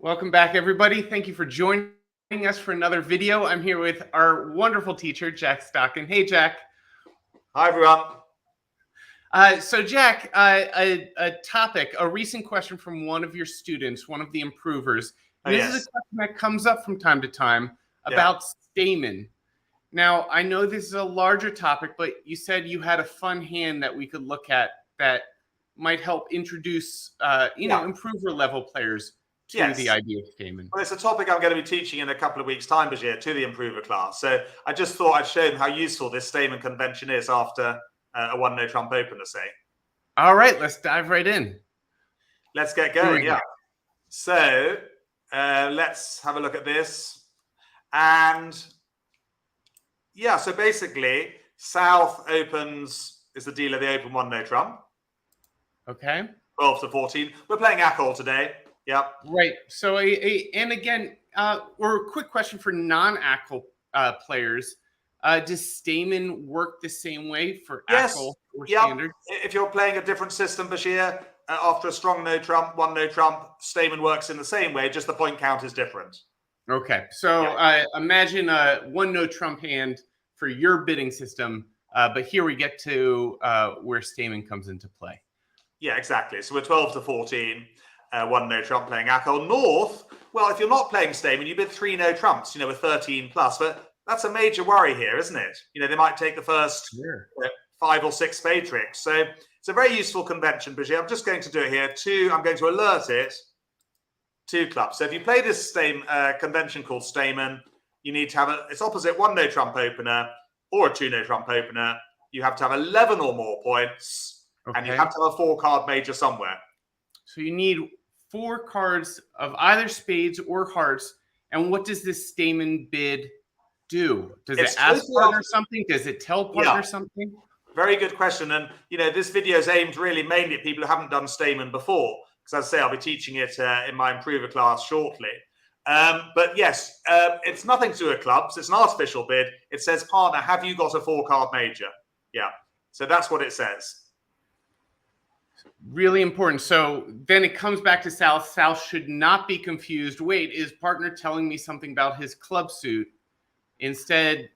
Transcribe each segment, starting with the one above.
Welcome back, everybody. Thank you for joining us for another video. I'm here with our wonderful teacher, Jack Stocken. Hey, Jack. Hi, everyone. So, Jack, a topic, a recent question from one of your students, one of the improvers. And this is a question that comes up from time to time about Stayman. Now, I know this is a larger topic, but you said you had a fun hand that we could look at that might help introduce, improver level players to the idea of Stayman. Well, it's a topic I'm going to be teaching in a couple of weeks' time, Bashir, to the improver class. So I just thought I'd show them how useful this Stayman convention is after a one-no trump opener, say. All right, let's dive right in. Let's get going, So let's have a look at this. And so basically, South opens, is the dealer, they open one-no trump. Okay. 12 to 14. We're playing Atoll today. Yep. Right. So, and again, or a quick question for non-Atoll players. Does Stayman work the same way for Atoll or Standard? If you're playing a different system, Bashir, after a strong no trump, one no trump, Stayman works in the same way, just the point count is different. Okay. So imagine a one no trump hand for your bidding system, but here we get to where Stayman comes into play. Yeah, exactly. So we're 12 to 14. One no trump playing Atoll. North, well, if you're not playing Stayman, you bid 3 no trumps, with 13 plus. But that's a major worry here, isn't it? They might take the first 5 or 6 spade tricks. So it's a very useful convention, Bashir. I'm just going to do it here. I'm going to alert it. 2 clubs. So if you play this convention called Stayman, you need to have it's opposite 1 no trump opener or a 2 no trump opener. You have to have 11 or more points, and you have to have a 4-card major somewhere. So you need 4 cards of either spades or hearts. And what does this Stayman bid do? Does it ask partner something? Does it tell partner something? Very good question. And, this video is aimed really mainly at people who haven't done Stayman before. Because as I say, I'll be teaching it in my improver class shortly. But yes, it's nothing to do with clubs. It's an artificial bid. It says, partner, have you got a 4-card major? Yeah. So that's what it says. Really important. So then it comes back to South. South should not be confused. Wait, is partner telling me something about his club suit? Instead,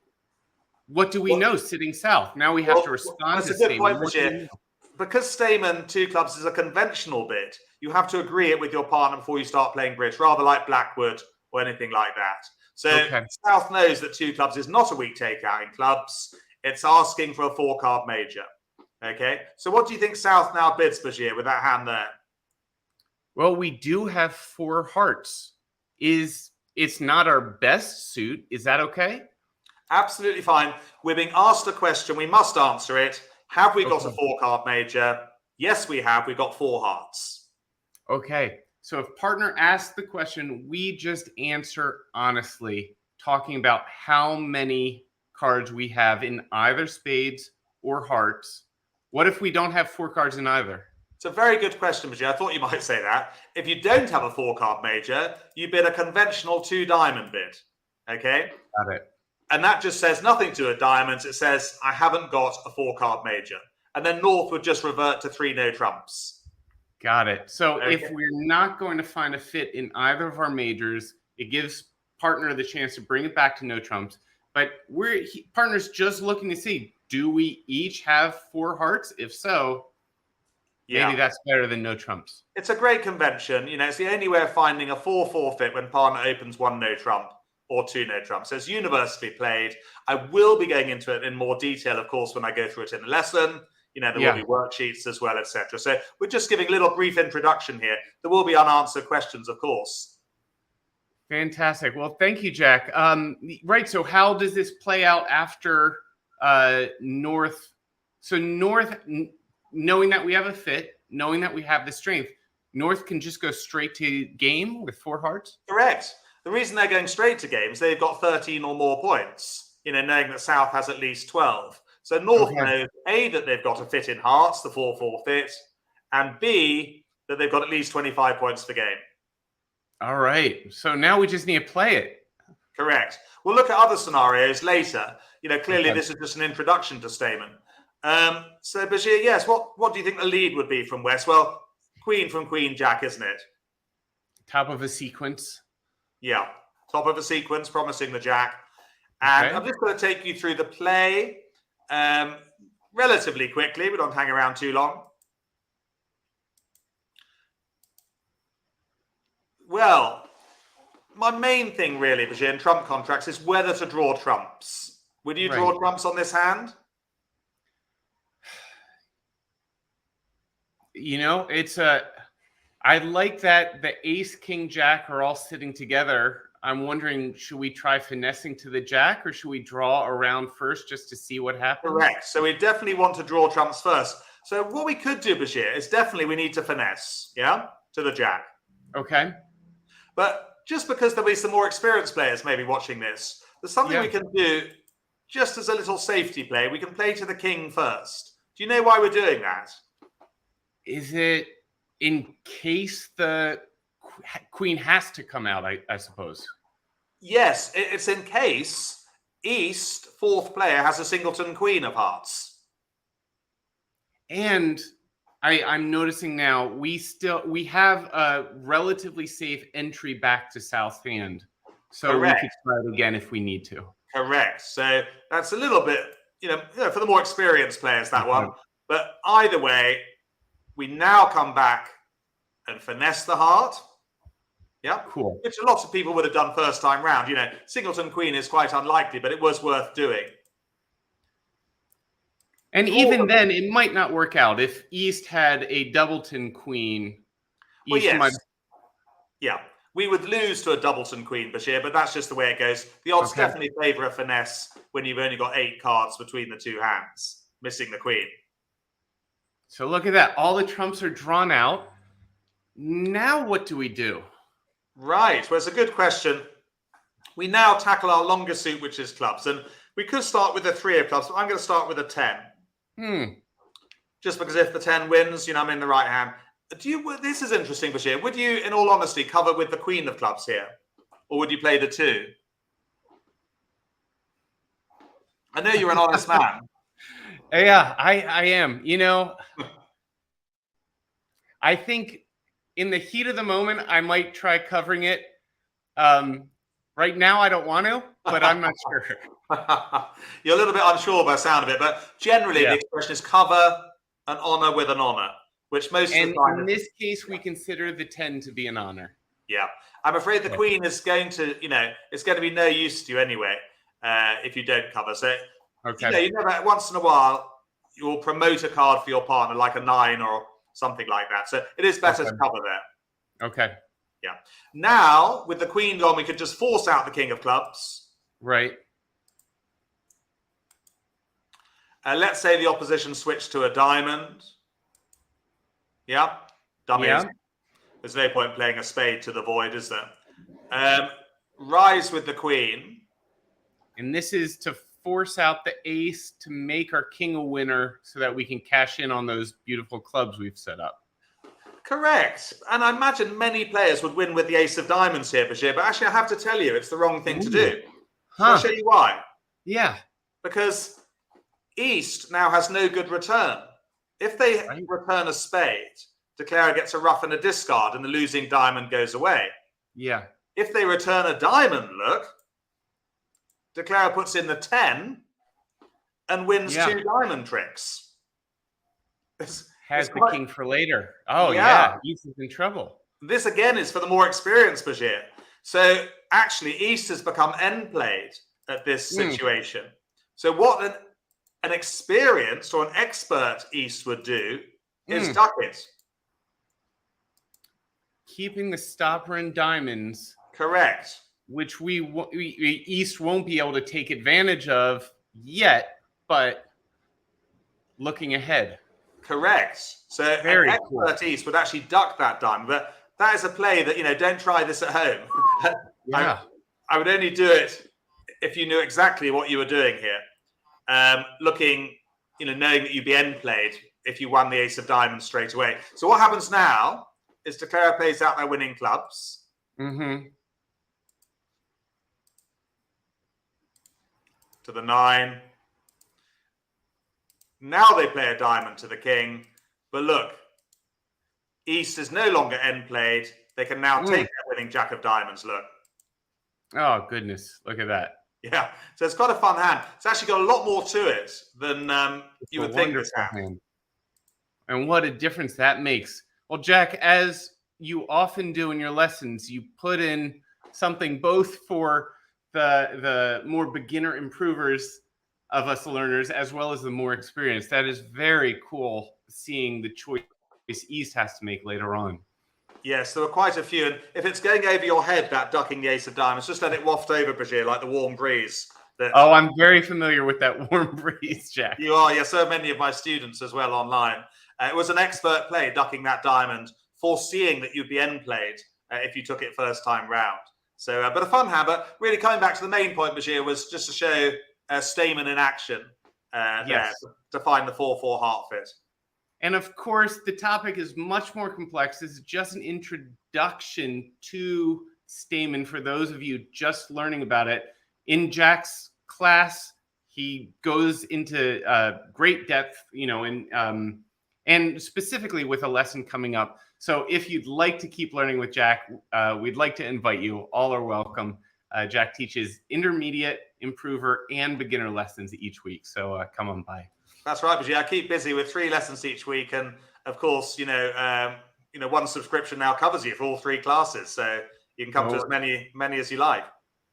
what do we know sitting South? Now we have to respond to Stayman. Because Stayman 2 clubs is a conventional bid, you have to agree it with your partner before you start playing bridge, rather like Blackwood or anything like that. So South knows that 2 clubs is not a weak takeout in clubs. It's asking for a 4-card major. Okay, so what do you think South now bids, Bashir, with that hand there? Well, we do have 4 hearts. It's not our best suit. Is that okay? Absolutely fine. We're being asked a question. We must answer it. Have we got a 4-card major? Yes, we have. We've got 4 hearts. Okay, so if partner asks the question, we just answer honestly, talking about how many cards we have in either spades or hearts. What if we don't have 4 cards in either? It's a very good question, Bashir. I thought you might say that. If you don't have a 4-card major, you bid a conventional 2-diamond bid. Okay? Got it. And that just says nothing to a diamonds. It says, I haven't got a 4-card major. And then North would just revert to 3 no trumps. Got it. So if we're not going to find a fit in either of our majors, it gives partner the chance to bring it back to no trumps. But partner's just looking to see, do we each have 4 hearts? If so, maybe that's better than no trumps. It's a great convention. It's the only way of finding a 4-4 fit when partner opens 1 no trump or 2 no trumps. So it's universally played. I will be going into it in more detail, of course, when I go through it in the lesson. There will be worksheets as well, etc. So we're just giving a little brief introduction here. There will be unanswered questions, of course. Fantastic. Well, thank you, Jack. Right. So how does this play out after North? So North, knowing that we have a fit, knowing that we have the strength, North can just go straight to game with 4 hearts? Correct. The reason they're going straight to games, they've got 13 or more points, knowing that South has at least 12. So North knows, A, that they've got a fit in hearts, the 4-4 fit, and B, that they've got at least 25 points per game. All right. So now we just need to play it. Correct. We'll look at other scenarios later. Clearly this is just an introduction to Stayman. So Bashir, yes, what do you think the lead would be from West? Well, Queen from Queen Jack, isn't it? Top of a sequence. Yeah, top of a sequence, promising the jack. And I'm just going to take you through the play relatively quickly. We don't hang around too long. Well, my main thing really, Bashir, in trump contracts is whether to draw trumps. Would you draw trumps on this hand? You know, I like that the ace, king, jack are all sitting together. I'm wondering, should we try finessing to the jack, or should we draw around first just to see what happens? Correct. So we definitely want to draw trumps first. So what we could do, Bashir, is definitely we need to finesse, yeah, to the jack. Okay. But just because there'll be some more experienced players maybe watching this, there's something we can do just as a little safety play. We can play to the king first. Do you know why we're doing that? Is it in case the queen has to come out, I suppose? Yes, it's in case East, fourth player, has a singleton queen of hearts. And I'm noticing now we have a relatively safe entry back to south hand. So Correct. We could try it again if we need to. Correct. So that's a little bit, for the more experienced players, that one. But either way, we now come back and finesse the heart. Yeah, cool. Which lots of people would have done first time round. Singleton queen is quite unlikely, but it was worth doing. And even then, it might not work out. If East had a doubleton queen, well, yes. Yeah, we would lose to a doubleton queen, Bashir, but that's just the way it goes. The odds definitely favour a finesse when you've only got 8 cards between the two hands, missing the queen. So look at that. All the trumps are drawn out. Now what do we do? Right. Well, it's a good question. We now tackle our longer suit, which is clubs. And we could start with a 3 of clubs, but I'm going to start with a 10. Just because if the 10 wins, I'm in the right hand. This is interesting, Bashir. Would you, in all honesty, cover with the queen of clubs here? Or would you play the 2? I know you're an honest man. Yeah, I am. I think in the heat of the moment, I might try covering it. Right now, I don't want to, but I'm not sure. You're a little bit unsure by the sound of it, but generally the expression is cover an honor with an honor, which most of the time... in this case, we consider the 10 to be an honor. Yeah. I'm afraid the queen is going to, it's going to be no use to you anyway if you don't cover. So, you never, once in a while, you'll promote a card for your partner, like a 9 or something like that. So it is better to cover there. Okay. Yeah. Now, with the queen gone, we could just force out the king of clubs. Right. Let's say the opposition switched to a diamond. Yeah. Dummies. Yeah. There's no point playing a spade to the void, is there? Rise with the queen. And this is to force out the ace to make our king a winner so that we can cash in on those beautiful clubs we've set up. Correct. And I imagine many players would win with the ace of diamonds here, Bashir, but actually I have to tell you, it's the wrong thing to do. I'll show you why. Yeah. Because East now has no good return. If they return a spade, Declarer gets a ruff and a discard and the losing diamond goes away. Yeah. If they return a diamond, look, Declarer puts in the 10 and wins 2 diamond tricks. Has the king for later. Oh, yeah. East is in trouble. This, again, is for the more experienced Bashir. So, actually, East has become end-played at this situation. So, what an experienced or an expert East would do is duck it. Keeping the stopper in diamonds. Correct. Which East won't be able to take advantage of yet, but looking ahead. Correct. So an expert East would actually duck that diamond, but that is a play that, don't try this at home. Yeah. I would only do it if you knew exactly what you were doing here. Looking, knowing that you'd be end played if you won the ace of diamonds straight away. So what happens now is Declarer plays out their winning clubs. To the 9. Now they play a diamond to the king. But look, East is no longer end played. they can now take their winning Jack of Diamonds. Look. Oh, goodness. Look at that. Yeah. So it's quite a fun hand. It's actually got a lot more to it than you would think this hand. And what a difference that makes. Well, Jack, as you often do in your lessons, you put in something both for the more beginner improvers of us learners, as well as the more experienced. That is very cool, seeing the choice East has to make later on. Yes, there were quite a few. And if it's going over your head, that ducking the ace of diamonds, just let it waft over, Brigitte, like the warm breeze. Oh, I'm very familiar with that warm breeze, Jack. You are. Yeah, so many of my students as well online. It was an expert play, ducking that diamond, foreseeing that you'd be end played if you took it first time round. So, but a fun hand. But really coming back to the main point, Bashir, was just to show Stayman in action there to find the 4-4 heart fit. And of course, the topic is much more complex. This is just an introduction to Stayman for those of you just learning about it. In Jack's class, he goes into great depth, and specifically with a lesson coming up. So if you'd like to keep learning with Jack, we'd like to invite you. All are welcome. Jack teaches intermediate, improver, and beginner lessons each week. So come on by. That's right, but I keep busy with 3 lessons each week, and of course, one subscription now covers you for all 3 classes, so you can come to as many as you like.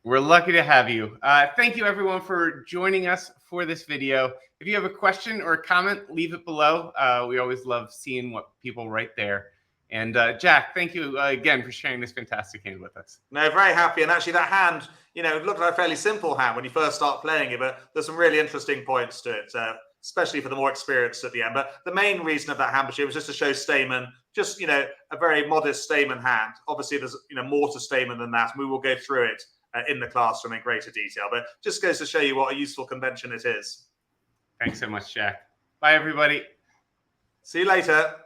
We're lucky to have you. Thank you, everyone, for joining us for this video. If you have a question or a comment, leave it below. We always love seeing what people write there. And Jack, thank you again for sharing this fantastic hand with us. No, very happy. And actually that hand, it looked like a fairly simple hand when you first start playing it, but there's some really interesting points to it, especially for the more experienced at the end. But the main reason of that hand was just to show Stayman, just, a very modest Stayman hand. Obviously, there's, more to Stayman than that. We will go through it in the classroom in greater detail, but just goes to show you what a useful convention it is. Thanks so much, Jack. Bye, everybody. See you later.